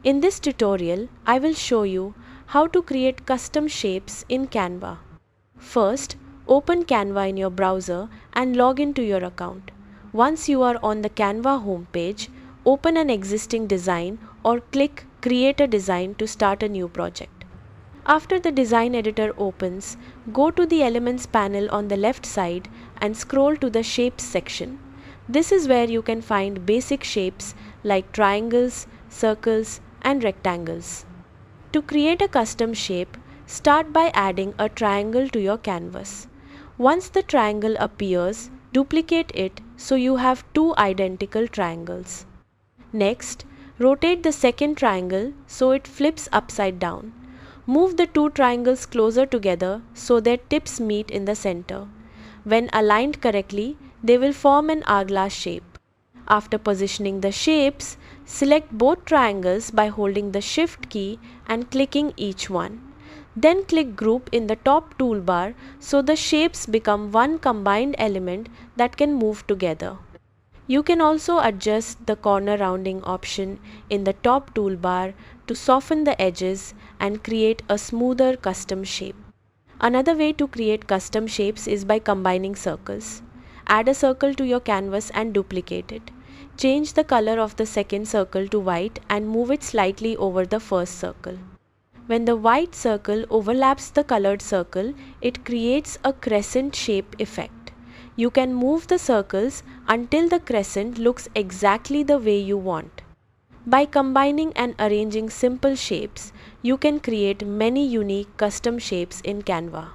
In this tutorial, I will show you how to create custom shapes in Canva. First, open Canva in your browser and log into your account. Once you are on the Canva homepage, open an existing design or click Create a Design to start a new project. After the design editor opens, go to the Elements panel on the left side and scroll to the Shapes section. This is where you can find basic shapes like triangles, circles, and rectangles. To create a custom shape, start by adding a triangle to your canvas. Once the triangle appears, duplicate it so you have two identical triangles. Next, rotate the second triangle so it flips upside down. Move the two triangles closer together so their tips meet in the center. When aligned correctly, they will form an hourglass shape. After positioning the shapes, select both triangles by holding the Shift key and clicking each one. Then click Group in the top toolbar so the shapes become one combined element that can move together. You can also adjust the corner rounding option in the top toolbar to soften the edges and create a smoother custom shape. Another way to create custom shapes is by combining circles. Add a circle to your canvas and duplicate it. Change the color of the second circle to white and move it slightly over the first circle. When the white circle overlaps the colored circle, it creates a crescent shape effect. You can move the circles until the crescent looks exactly the way you want. By combining and arranging simple shapes, you can create many unique custom shapes in Canva.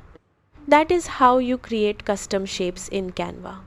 That is how you create custom shapes in Canva.